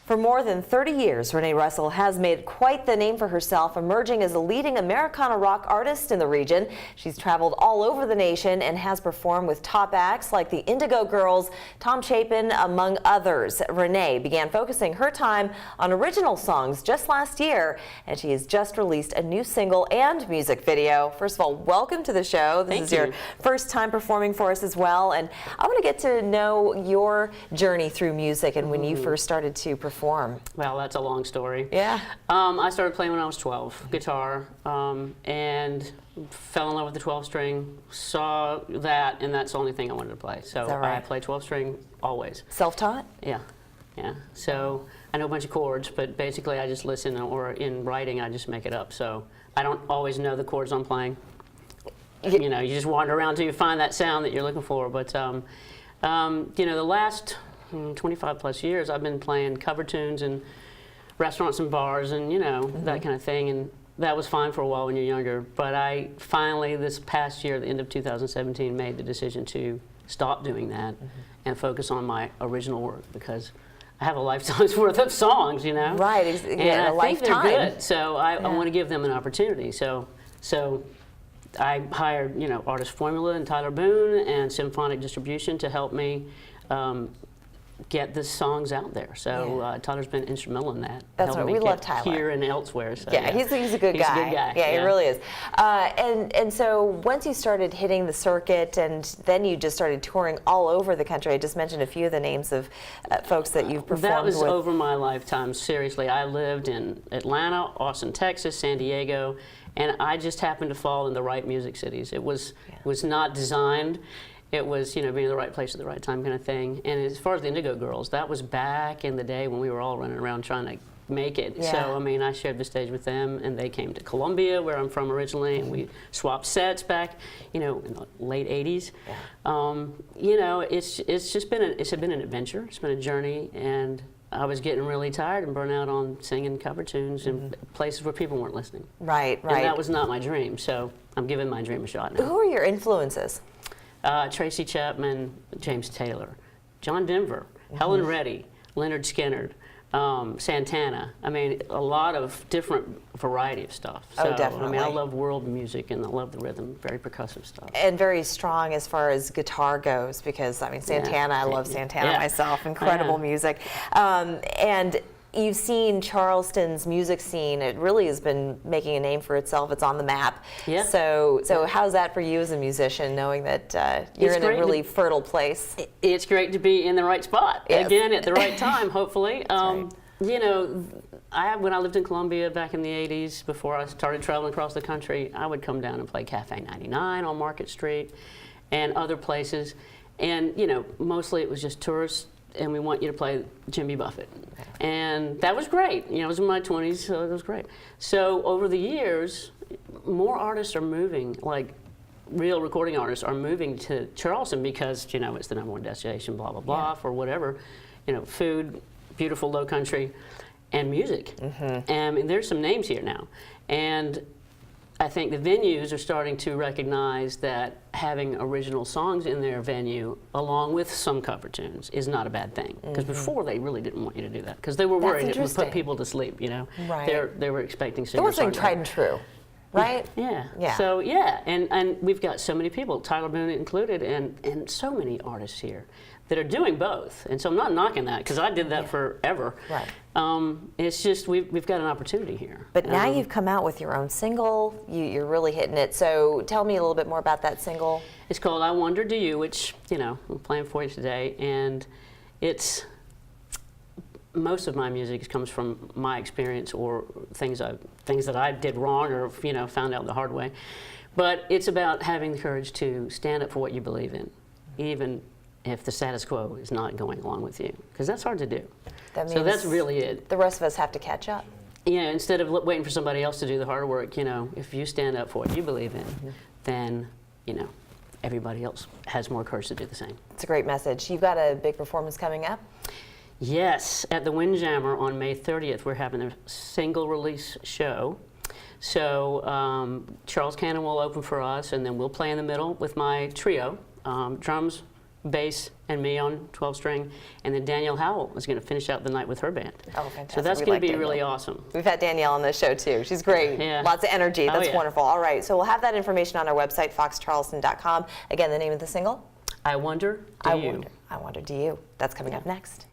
For more than 30 years, Rene Russell has made quite the name for herself, emerging as a leading Americana rock artist in the region. She's traveled all over the nation and has performed with top acts like the Indigo Girls, Tom Chapin, among others. Rene began focusing her time on original songs just last year, and she has just released a new single and music video. First of all, welcome to the show. This is your first time performing for us as well, and I want to get to know your journey through music and when you first started to perform. Well, that's a long story. Yeah. I started playing when I was 12, guitar, and fell in love with the 12-string, saw that, and that's the only thing I wanted to play. So I play 12-string always. Self-taught? Yeah. Yeah. So I know a bunch of chords, but basically I just listen, or in writing I just make it up. So I don't always know the chords I'm playing. You know, you just wander around until you find that sound that you're looking for. But you know, the last 25 plus years I've been playing cover tunes in restaurants and bars and that kind of thing, and that was fine for a while when you're younger, but I finally this past year, the end of 2017, made the decision to stop doing that and focus on my original work, because I have a lifetime's worth of songs, Right, and I think they're good, so I want to give them an opportunity. So I hired Artist Formula and Tyler Boone and Symphonic Distribution to help me get the songs out there. So Tyler's been instrumental in that. That's right. We love Tyler here and elsewhere. So, yeah, he's a good guy. He's a good guy. Yeah, he really is. And so once you started hitting the circuit, and then you just started touring all over the country. I just mentioned a few of the names of folks that you've performed with. That was over my lifetime. Seriously, I lived in Atlanta, Austin, Texas, San Diego, and I just happened to fall in the right music cities. It was not designed. It was, being in the right place at the right time kind of thing. And as far as the Indigo Girls, that was back in the day when we were all running around trying to make it. Yeah. So, I mean, I shared the stage with them, and they came to Columbia, where I'm from originally, and we swapped sets back, in the late 80s. Yeah. It's just been an adventure. It's been a journey, and I was getting really tired and burnt out on singing cover tunes in places where people weren't listening. Right. And that was not my dream, so I'm giving my dream a shot now. Who are your influences? Tracy Chapman, James Taylor, John Denver, Helen Reddy, Leonard Skinner, Santana. I mean, a lot of different variety of stuff. So, definitely. I mean, I love world music, and I love the rhythm, very percussive stuff. And very strong as far as guitar goes, because, I mean, Santana, I love Santana myself, incredible music. And you've seen Charleston's music scene. It really has been making a name for itself. It's on the map. Yeah. So how's that for you as a musician, knowing that you're in a really fertile place? It's great to be in the right spot, again, at the right time, hopefully. Right. When I lived in Columbia back in the 80s, before I started traveling across the country, I would come down and play Cafe 99 on Market Street and other places. And, mostly it was just tourists, and we want you to play Jimmy Buffett. And that was great. I was in my 20s, so it was great. So over the years, more artists are moving, like real recording artists are moving to Charleston because, it's the #1 destination, blah, blah, blah, for whatever. Food, beautiful low country, and music. And there's some names here now. And I think the venues are starting to recognize that having original songs in their venue, along with some cover tunes, is not a bad thing. Because before, they really didn't want you to do that, because they were worried it would put people to sleep. Right. They were expecting There was something tried and true, right? Yeah. So and we've got so many people, Tyler Boone included, and so many artists here that are doing both. And so I'm not knocking that, because I did that forever. Right. It's just we've got an opportunity here. But now you've come out with your own single. You're really hitting it. So tell me a little bit more about that single. It's called I Wonder Do You, which, I'm playing for you today. And most of my music comes from my experience or things that I did wrong or, found out the hard way. But it's about having the courage to stand up for what you believe in, even if the status quo is not going along with you, because that's hard to do. So that's really it. The rest of us have to catch up. Instead of waiting for somebody else to do the hard work, if you stand up for what you believe in, then, everybody else has more courage to do the same. It's a great message. You've got a big performance coming up? Yes, at the Windjammer on May 30th, we're having a single release show. So Charles Cannon will open for us, and then we'll play in the middle with my trio, drums, bass and me on 12-string, and then Danielle Howell is going to finish out the night with her band. Oh, fantastic. So that's We going like to be Danielle. really awesome. We've had Danielle on the show too. She's great. Yeah. Lots of energy. Oh, That's yeah. wonderful. All right, so we'll have that information on our website, foxcharleston.com. Again, the name of the single? I wonder, do you? I wonder, do you? That's coming up next.